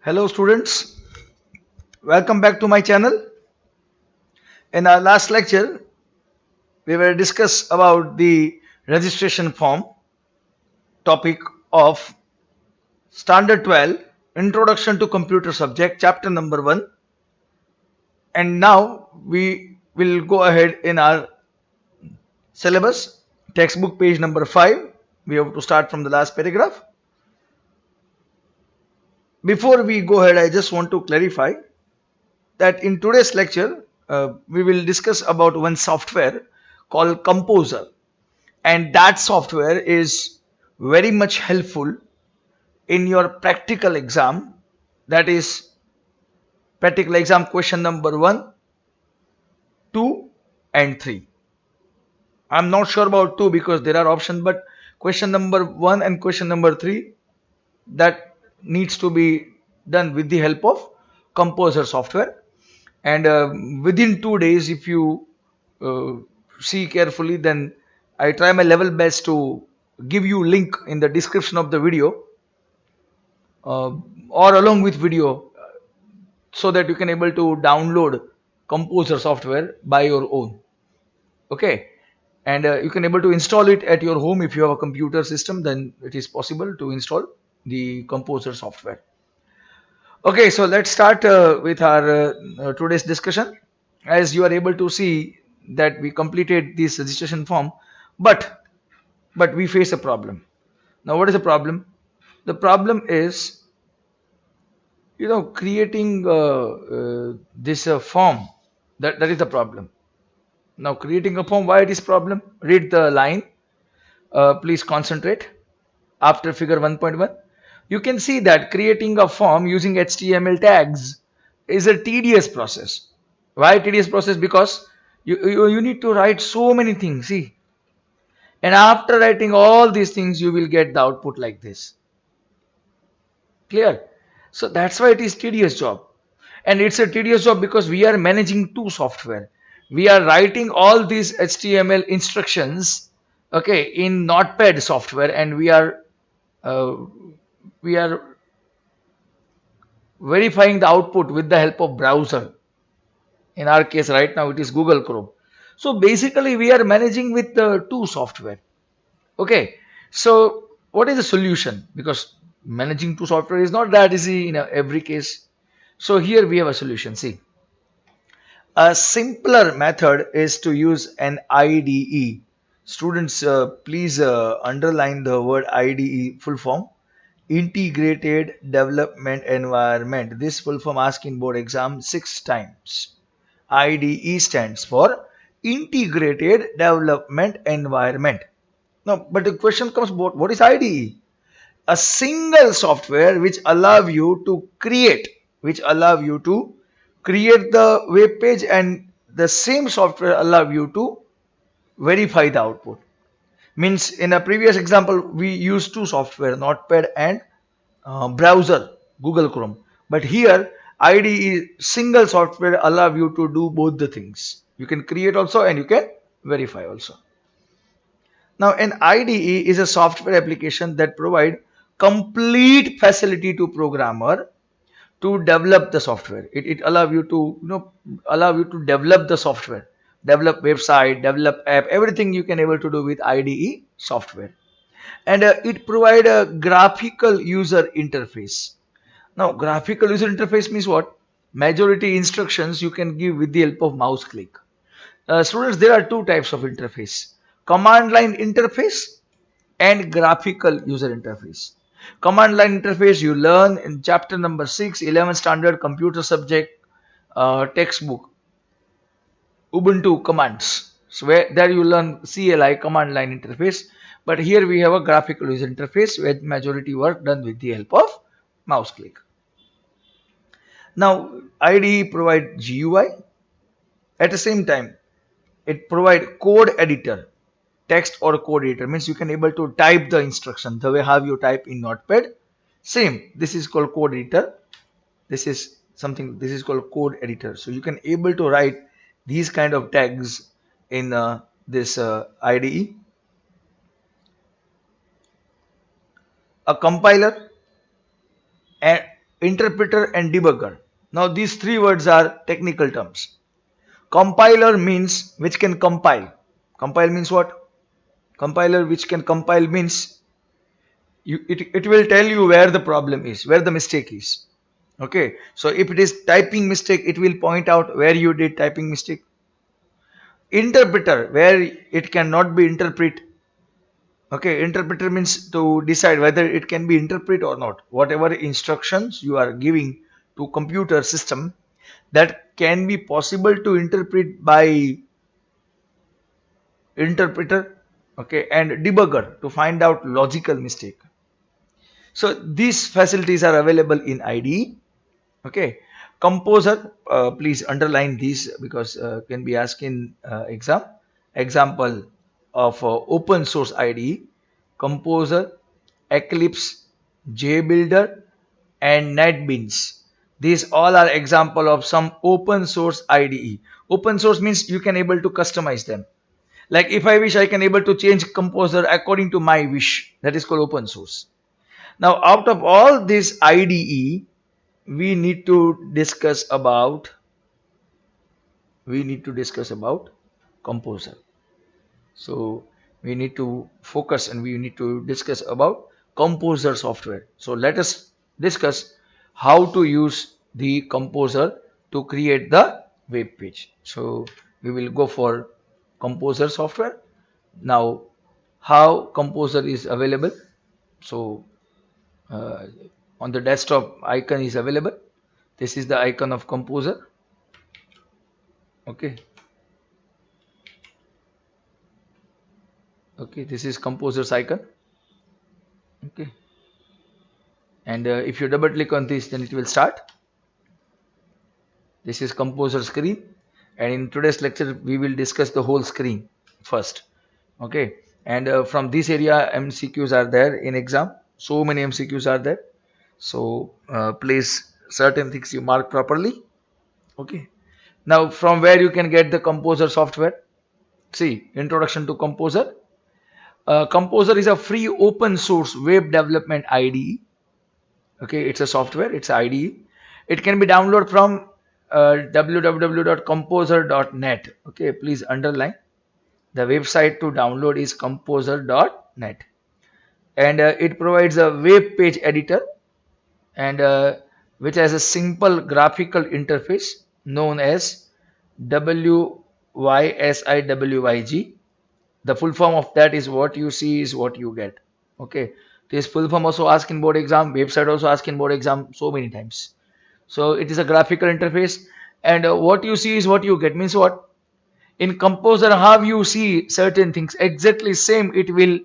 Hello students, welcome back to my channel. In our last lecture, we will discuss about the registration form topic of Standard 12, Introduction to Computer Subject, chapter number 1. And now we will go ahead in our syllabus, textbook page number 5. We have to start from the last paragraph. Before we go ahead, I just want to clarify that in today's lecture, we will discuss about one software called Composer, and that software is very much helpful in your practical exam, that is practical exam question number 1, 2 and 3. I'm not sure about 2 because there are options, but question number 1 and question number 3, that needs to be done with the help of Composer software. And within 2 days, if you uh, see carefully, then I try my level best to give you link in the description of the video, uh, or along with video, so that you can able to download Composer software by your own. Okay, and you can able to install it at your home. If you have a computer system, then it is possible to install the Composer software. Okay, so let's start with our today's discussion. As you are able to see that we completed this registration form, but we face a problem. Now, what is the problem? The problem is, creating this form. That is the problem. Now, creating a form, why it is problem? Read the line. Please concentrate. After figure 1.1, you can see that creating a form using HTML tags is a tedious process. Why tedious process? Because you need to write so many things. See, and after writing all these things, you will get the output like this. Clear? So that's why it is tedious job. And it's a tedious job because we are managing two software. We are writing all these HTML instructions, okay, in Notepad software, and uh, we are verifying the output with the help of browser. In our case right now it is Google Chrome. So basically we are managing with the two software. Okay, so what is the solution? Because managing two software is not that easy in every case. So here we have a solution. See, a simpler method is to use an IDE. Students, please underline the word IDE full form. Integrated Development Environment. This full form asked in board exam 6 times. IDE stands for Integrated Development Environment. Now, but the question comes about what is IDE? A single software which allow you to create the web page, and the same software allow you to verify the output. Means in a previous example we used two software, Notepad and browser, Google Chrome. But here IDE single software allow you to do both the things. You can create also and you can verify also. Now an IDE is a software application that provide complete facility to programmer to develop the software. It allow you to allow you to develop the software, develop website, develop app, everything you can able to do with IDE software. And it provide a graphical user interface. Now graphical user interface means what? Majority instructions you can give with the help of mouse click. Students, there are two types of interface: command line interface and graphical user interface. Command line interface you learn in chapter number 6, 11 standard computer subject textbook, Ubuntu commands. So where there you learn CLI, command line interface. But here we have a graphical user interface where majority work done with the help of mouse click. Now IDE provide GUI. At the same time, it provide code editor. Text or code editor means you can able to type the instruction the way how you type in Notepad. Same, this is called code editor. This is something, this is called code editor. So you can able to write these kind of tags in this IDE. A compiler, and interpreter and debugger. Now these three words are technical terms. Compiler means which can compile. Compile means what? Compiler which can compile means it will tell you where the problem is, where the mistake is. Okay, so if it is typing mistake, it will point out where you did typing mistake. Interpreter, where it cannot be interpret. Okay, interpreter means to decide whether it can be interpret or not. Whatever instructions you are giving to computer system that can be possible to interpret by interpreter, okay, and debugger to find out logical mistake. So these facilities are available in IDE. Okay, composer, please underline these because can be asked in exam. Example of open source IDE: composer, eclipse, jbuilder, and netbeans. These all are example of some open source IDE. Open source means you can able to customize them. Like if I wish, I can able to change composer according to my wish. That is called open source. Now out of all this IDE, we need to discuss about composer. So we need to focus and we need to discuss about composer software. So let us discuss how to use the composer to create the web page. So we will go for composer software. Now how composer is available? So uh, on the desktop icon is available. This is the icon of composer. Okay, okay, this is composer's icon. Okay, and if you double click on this, then it will start. This is composer screen, and in today's lecture we will discuss the whole screen first. Okay, and from this area MCQs are there in exam. So many MCQs are there, so please certain things you mark properly. Okay, now from where you can get the composer software? See, introduction to composer. Composer is a free open source web development IDE. Okay, it's a software, it's IDE. It can be downloaded from www.composer.net. Okay, please underline the website to download is composer.net, and it provides a web page editor and which has a simple graphical interface known as WYSIWYG. The full form of that is what you see is what you get. Okay, this full form also asked in board exam, website also asked in board exam so many times. So it is a graphical interface, and what you see is what you get means what? In composer, how you see certain things exactly same it will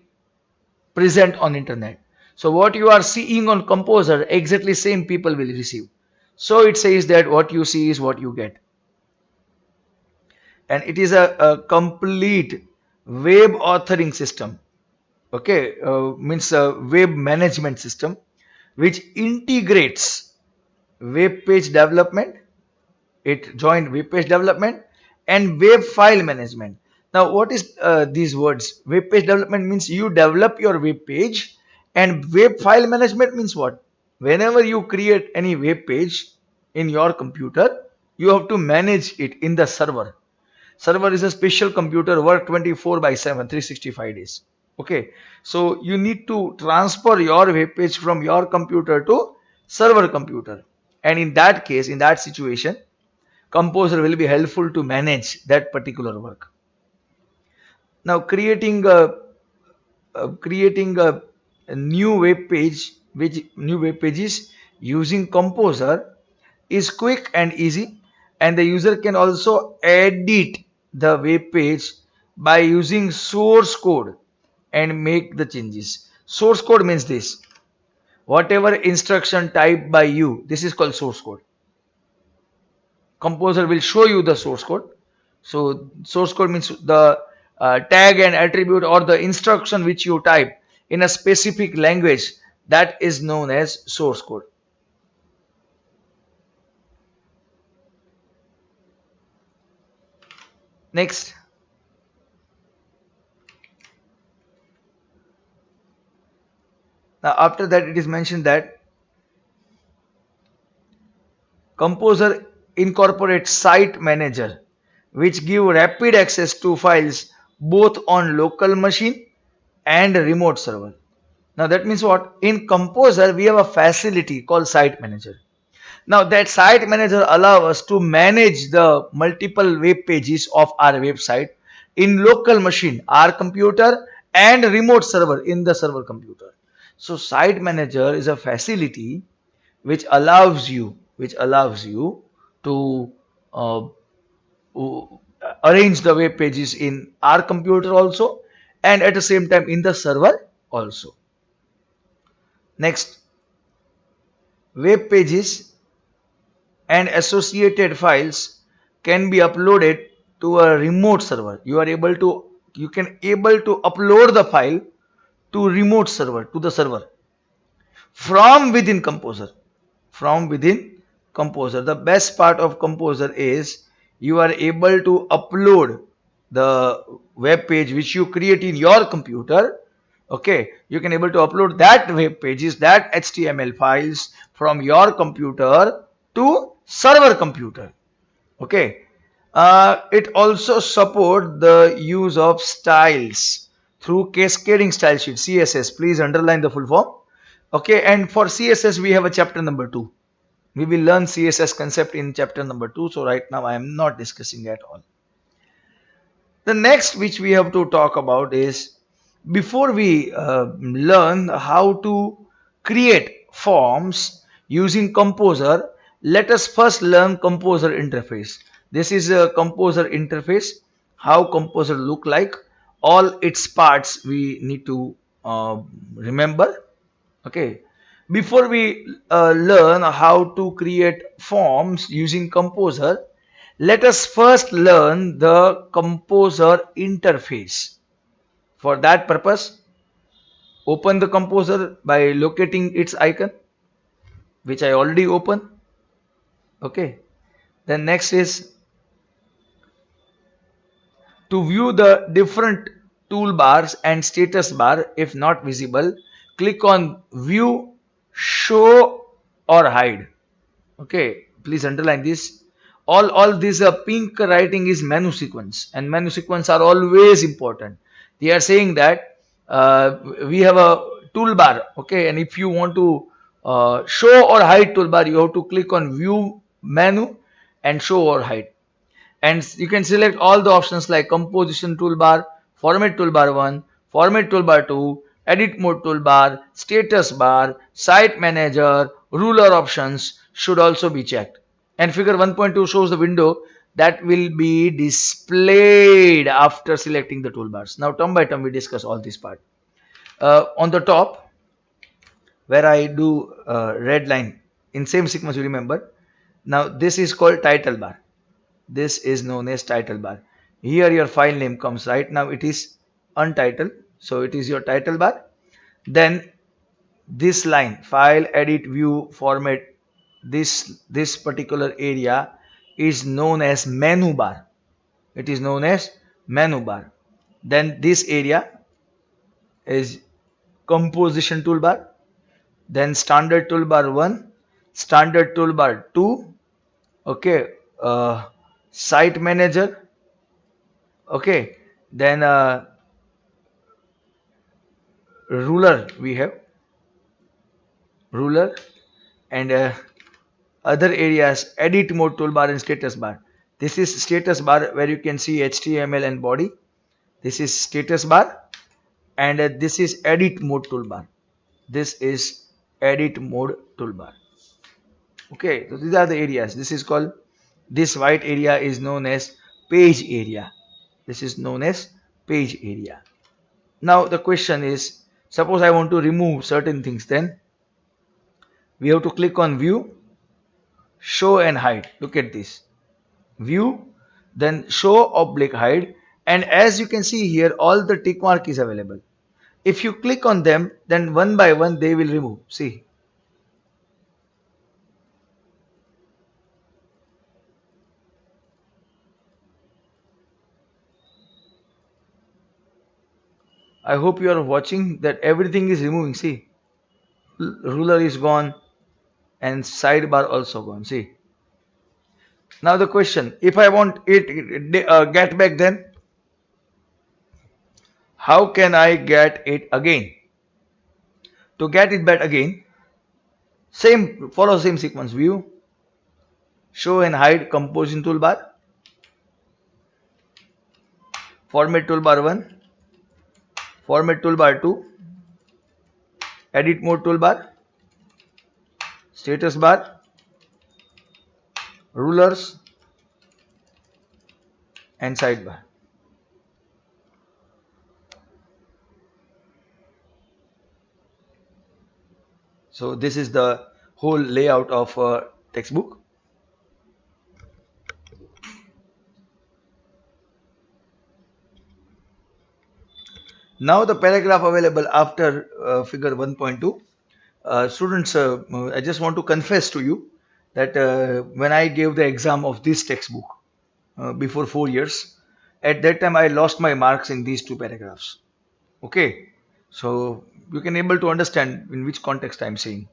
present on internet. So what you are seeing on composer exactly same people will receive. So it says that what you see is what you get, and it is a complete web authoring system. Okay, means a web management system which integrates web page development. It joined web page development and web file management. Now what is these words? Web page development means you develop your web page, and web file management means what? Whenever you create any web page in your computer, you have to manage it in the server. Server is a special computer, work 24 by 7, 365 days. Okay, so you need to transfer your web page from your computer to server computer, and in that case, in that situation, composer will be helpful to manage that particular work. Now creating a new web page, which new web pages using composer is quick and easy, and the user can also edit the web page by using source code and make the changes. Source code means this: whatever instruction typed by you, this is called source code. Composer will show you the source code. So source code means the tag and attribute or the instruction which you type in a specific language, that is known as source code. Next, now after that it is mentioned that Composer incorporates Site Manager, which give rapid access to files both on local machine and remote server. Now that means what? In Composer, we have a facility called Site Manager. Now that Site Manager allows us to manage the multiple web pages of our website in local machine, our computer, and remote server in the server computer. So Site Manager is a facility which allows you to uh, arrange the web pages in our computer also, and at the same time in the server also. Next, web pages and associated files can be uploaded to a remote server. You can able to upload the file to remote server, to the server, from within Composer. From within Composer. The best part of Composer is you are able to upload the web page which you create in your computer. Okay, you can able to upload that web pages, that HTML files from your computer to server computer. Okay, it also support the use of styles through cascading style sheet, CSS. Please underline the full form. Okay, and for CSS we have a chapter number 2. We will learn CSS concept in chapter number 2. So right now I am not discussing at all. The next which we have to talk about is, before we learn how to create forms using Composer, let us first learn Composer interface. This is a Composer interface, how Composer look like, all its parts we need to remember. Okay, before we learn how to create forms using Composer, let us first learn the Composer interface. For that purpose, open the Composer by locating its icon, which I already opened. Okay, then next is to view the different toolbars and status bar. If not visible, click on view, show or hide. Okay, please underline this. All this pink writing is menu sequence, and menu sequence are always important. They are saying that we have a toolbar. Okay, and if you want to show or hide toolbar, you have to click on view menu and show or hide, and you can select all the options like composition toolbar, format toolbar 1, format toolbar 2, edit mode toolbar, status bar, site manager, ruler options should also be checked. And figure 1.2 shows the window that will be displayed after selecting the toolbars. Now term by term we discuss all this part. On the top where I do red line in same sequence, you remember. Now this is called title bar. This is known as title bar. Here your file name comes. Right now it is untitled, so it is your title bar. Then this line, file, edit, view, format, this particular area is known as menu bar. It is known as menu bar. Then this area is composition toolbar. Then standard toolbar 1, standard toolbar 2. Okay, site manager. Okay, then ruler, we have ruler, and other areas, edit mode toolbar and status bar. This is status bar where you can see HTML and body. This is status bar, and this is edit mode toolbar. This is edit mode toolbar. Okay, so these are the areas. This is called, this white area is known as page area. This is known as page area. Now the question is, suppose I want to remove certain things, then we have to click on view, show and hide. Look at this. View, then show oblique hide, and as you can see here, all the tick mark is available. If you click on them, then one by one they will remove. See. I hope you are watching that everything is removing. See. Ruler is gone and sidebar also gone. See. Now the question, if I want it get back, then how can I get it again? To get it back again, same follow same sequence: view, show and hide composition toolbar, format toolbar 1, format toolbar 2, edit mode toolbar, status bar, rulers, and sidebar. So this is the whole layout of a textbook. Now the paragraph available after figure 1.2. Students, I just want to confess to you that when I gave the exam of this textbook before 4 years, at that time I lost my marks in these two paragraphs. Okay, so you can able to understand in which context I am saying.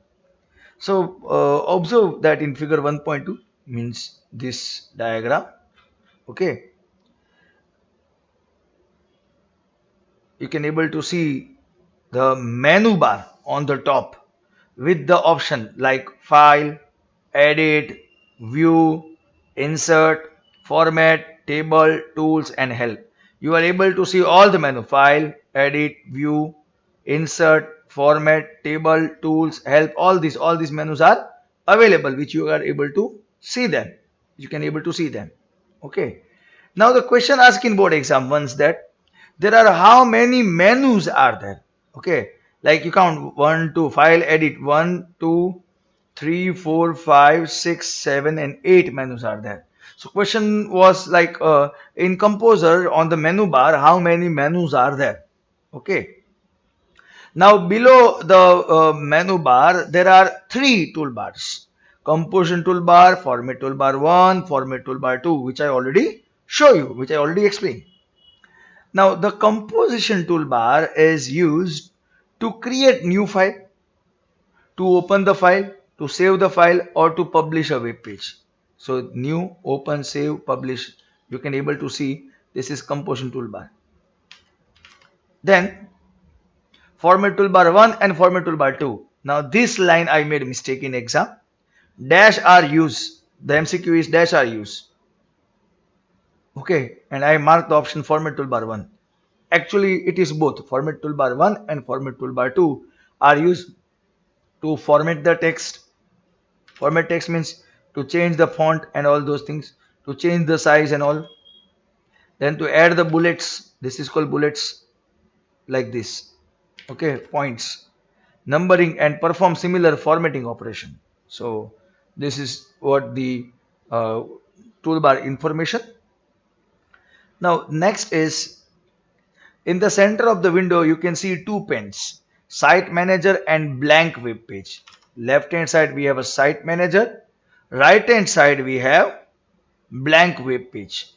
So observe that in figure 1.2 means this diagram. Okay, you can able to see the menu bar on the top with the option like file, edit, view, insert, format, table, tools, and help. You are able to see all the menu: file, edit, view, insert, format, table, tools, help. All these menus are available, which you are able to see them. You can able to see them. Okay. Now the question asked in board exam once that there are how many menus are there? Okay, like you count 1, 2, file, edit, 1, 2, 3, 4, 5, 6, 7, and 8 menus are there. So question was like in Composer on the menu bar, how many menus are there? Okay. Now below the menu bar, there are three toolbars: composition toolbar, format toolbar 1, format toolbar 2, which I already show you, which I already explained. Now the composition toolbar is used to create new file, to open the file, to save the file, or to publish a web page. So new, open, save, publish. You can able to see this is composition toolbar. Then format toolbar 1 and format toolbar 2. Now this line I made a mistake in exam. Dash R use. The MCQ is dash R use. Okay, and I marked the option format toolbar 1. Actually, it is both. Format toolbar 1 and format toolbar 2 are used to format the text. Format text means to change the font and all those things, to change the size and all. Then to add the bullets, this is called bullets, like this. Okay, points, numbering, and perform similar formatting operation. So this is what the toolbar information. Now next is in the center of the window you can see two panes: site manager and blank web page. Left hand side we have a site manager, right hand side we have blank web page.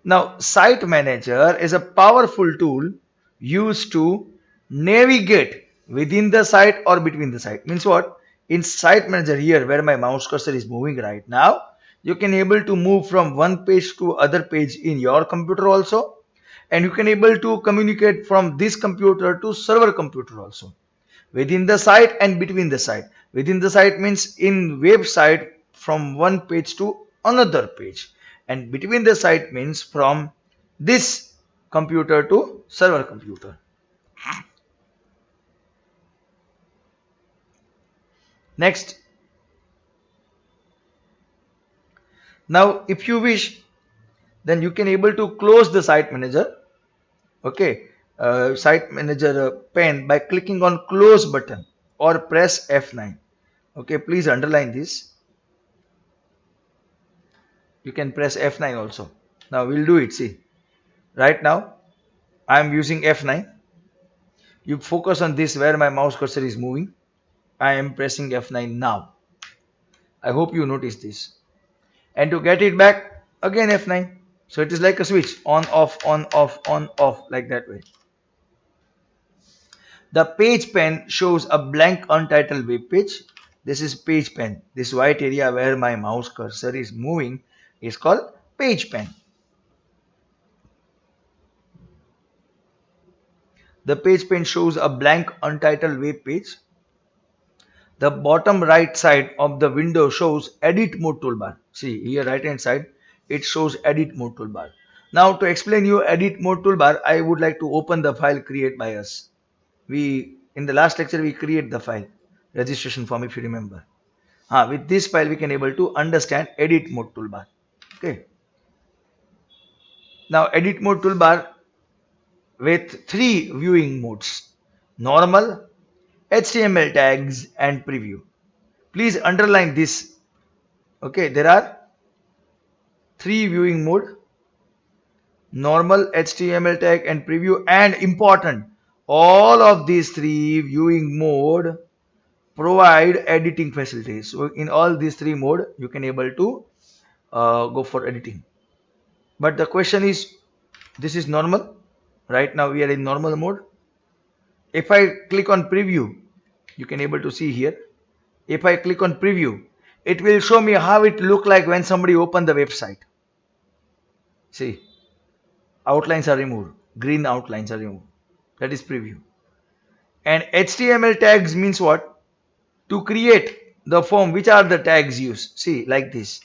Now site manager is a powerful tool used to navigate within the site or between the site. Means what? In site manager, here where my mouse cursor is moving right now, you can able to move from one page to other page in your computer also, and you can able to communicate from this computer to server computer also, within the site and between the site. Within the site means in website from one page to another page, and between the site means from this computer to server computer. Next, now if you wish, then you can able to close the site manager. Okay, site manager pane by clicking on close button or press F9. Okay, please underline this. You can press F9 also. Now we'll do it. See, right now I am using F9. You focus on this where my mouse cursor is moving. I am pressing F9 now. I hope you notice this. And to get it back, again F9. So it is like a switch: on, off, like that way. The page pane shows a blank untitled web page. This is page pen. This white area where my mouse cursor is moving is called page pen. The page pen shows a blank untitled web page. The bottom right side of the window shows edit mode toolbar. See here, right hand side, it shows edit mode toolbar. Now to explain you edit mode toolbar, I would like to open the file created by us. We in the last lecture we create the file registration form, if you remember. With this file we can able to understand edit mode toolbar. Okay. Now edit mode toolbar with three viewing modes: normal, HTML tags and preview. Please underline this. Okay, there are three viewing mode: normal, HTML tag and preview. And important, all of these three viewing mode provide editing facilities. So in all these three mode you can able to go for editing. But the question is, this is normal. Right now we are in normal mode. If I click on preview, you can able to see here. If I click on preview, it will show me how it look like when somebody open the website. See, outlines are removed, green outlines are removed. That is preview. And HTML tags means what? To create the form, which are the tags used? See, like this.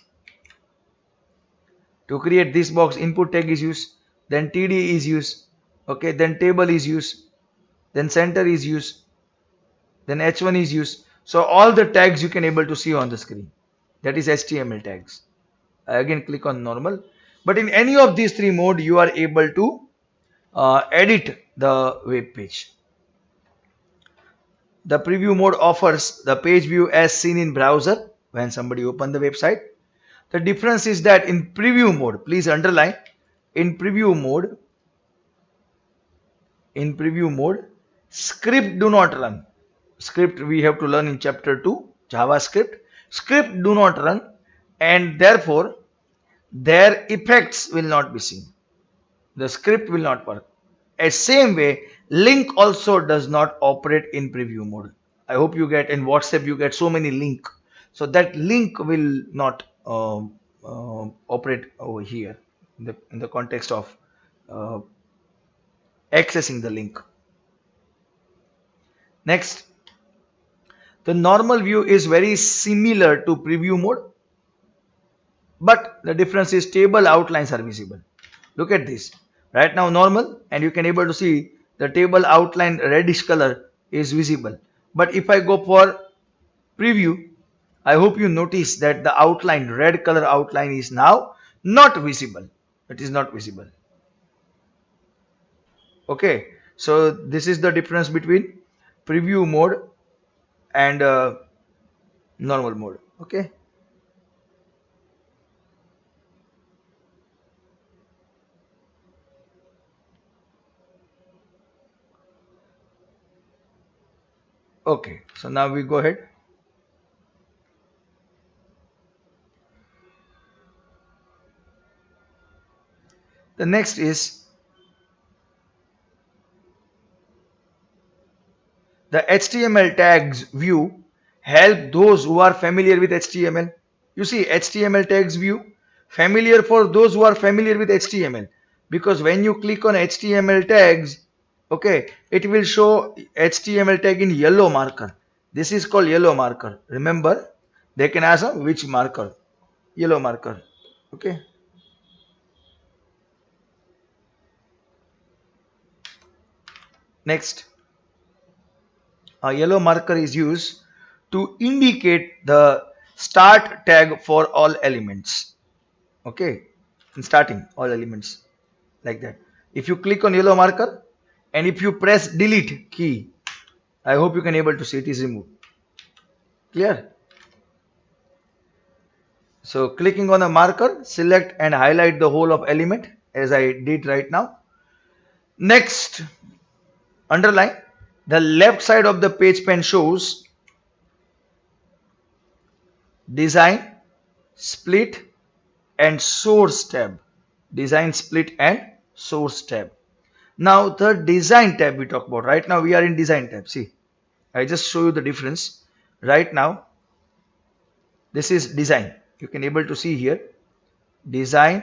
To create this box, input tag is used, then TD is used, okay, then table is used, then center is used, then H1 is used. So all the tags you can able to see on the screen. That is HTML tags. I again click on normal. But in any of these three mode, you are able to edit the web page. The preview mode offers the page view as seen in browser when somebody open the website. The difference is that in preview mode, please underline, in preview mode, script do not run. Script we have to learn in chapter 2, JavaScript. Script do not run, and therefore their effects will not be seen. The script will not work. A same way, link also does not operate in preview mode. I hope you get in WhatsApp you get so many link. So that link will not operate over here in the context of uh, accessing the link. Next, the normal view is very similar to preview mode, but the difference is table outlines are visible. Look at this. Right now normal, and you can able to see the table outline reddish color is visible. But if I go for preview, I hope you notice that the outline, red color outline is now not visible. It is not visible. Okay, so this is the difference between preview mode and normal mode. Okay. Okay, so now we go ahead. The next is the HTML tags view help those who are familiar with HTML. You see HTML tags view familiar for those who are familiar with HTML, because when you click on HTML tags, okay, it will show HTML tag in yellow marker. This is called yellow marker. Remember, they can ask which marker? Yellow marker. Okay. Next, a yellow marker is used to indicate the start tag for all elements. Okay, in starting all elements like that. If you click on yellow marker and if you press delete key, I hope you can able to see it is removed. Clear? So clicking on the marker, select and highlight the whole of element as I did right now. Next, underline the left side of the page pen shows design, split and source tab. Design, split and source tab. Now the design tab we talk about. Right now we are in design tab. See, I just show you the difference. Right now This is design. You can able to see here design,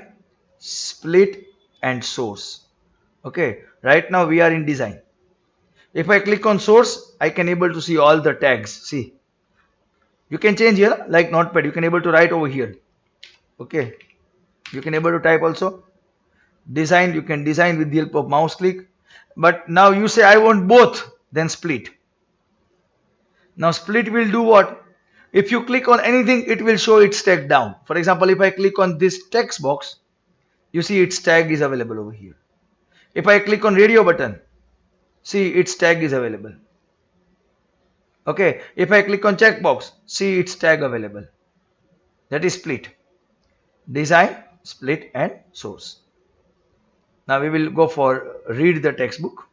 split and source. Okay, right now we are in design. If I click on source, I can able to see all the tags. See, you can change here like notepad. You can able to write over here. Okay, you can able to type also. Design, you can design with the help of mouse click. But now you say I want both, then split. Now split will do what? If you click on anything, it will show its tag down. For example, if I click on this text box, you see its tag is available over here. If I click on radio button, see its tag is available. Okay, if I click on checkbox, see its tag available. That is split. Design, split and source. Now we will go for read the textbook.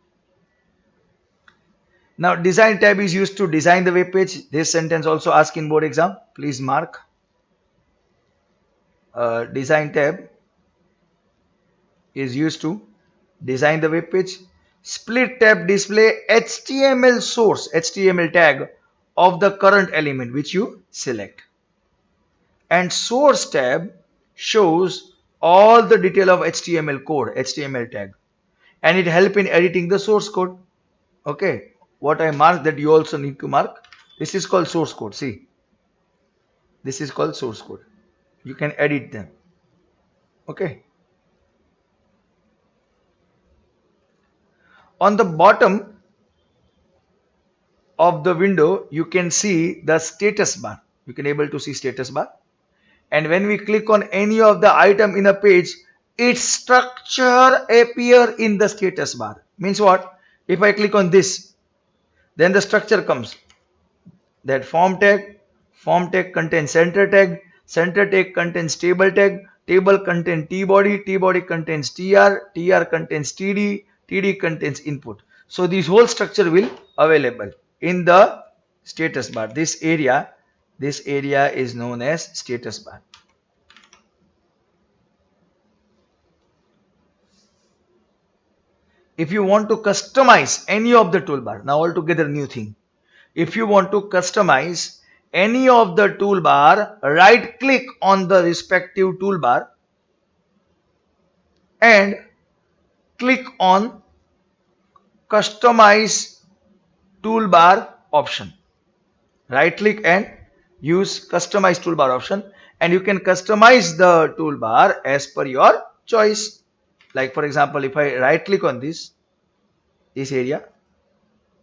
Now design tab is used to design the web page. This sentence also asked in board exam. Please mark. Design tab is used to design the web page. Split tab display HTML source, HTML tag of the current element which you select. And source tab shows all the detail of HTML code, HTML tag, and it help in editing the source code. Okay, what I marked that you also need to mark. This is called source code. See, this is called source code. You can edit them. Okay. On the bottom of the window, you can see the status bar. You can able to see status bar. And when we click on any of the item in a page, its structure appear in the status bar. Means what? If I click on this, then the structure comes. That form tag contains center tag contains table contains t-body contains tr contains td contains input. So this whole structure will available in the status bar. This area is known as status bar. If you want to customize any of the toolbar, now altogether new thing. If you want to customize any of the toolbar, right click on the respective toolbar and click on customize toolbar option. Right click and use customize toolbar option, and you can customize the toolbar as per your choice. Like for example, if I right click on this area,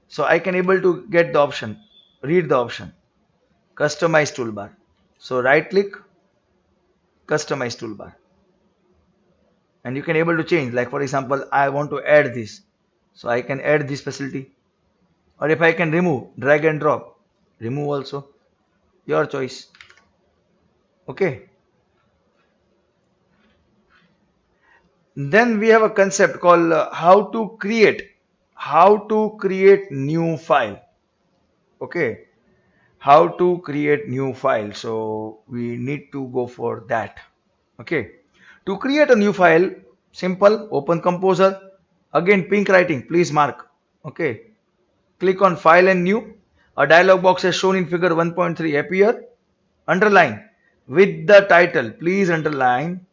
so I can able to get the option, read the option, customize toolbar. So right click, customize toolbar, and you can able to change. Like for example, I want to add this, so I can add this facility, or if I can remove, drag and drop, remove also, your choice. Okay. Then we have a concept called how to create new file. Okay, how to create new file. So we need to go for that. Okay, to create a new file, simple, open Composer, again pink writing, please mark. Okay, click on file and new. A dialog box as shown in figure 1.3 appear. Underline with the title, please underline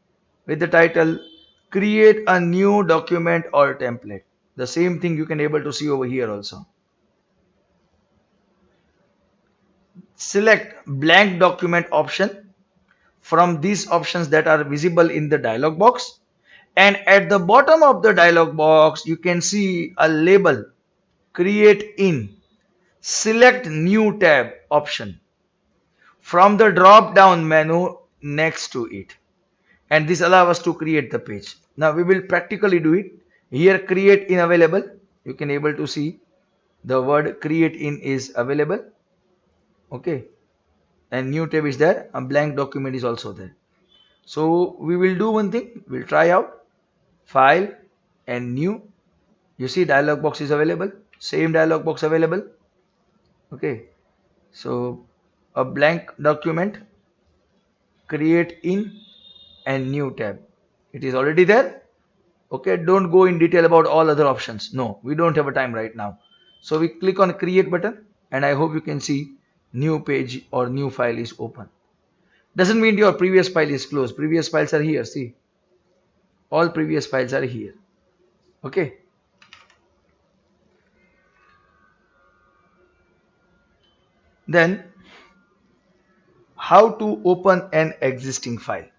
with the title, create a new document or template. The same thing you can able to see over here also. Select blank document option from these options that are visible in the dialog box, and at the bottom of the dialog box you can see a label create in. Select new tab option from the drop down menu next to it, and this allows us to create the page. Now we will practically do it. Here create in available, you can able to see the word create in is available. Okay, and new tab is there, a blank document is also there. So we will do one thing, we'll try out file and new. You see dialog box is available, same dialog box available. Okay, so a blank document, create in and new tab, it is already there. Okay, don't go in detail about all other options, no, we don't have a time right now. So we click on create button, and I hope you can see new page or new file is open. Doesn't mean your previous file is closed. Previous files are here. See, all previous files are here. Okay. Then how to open an existing file?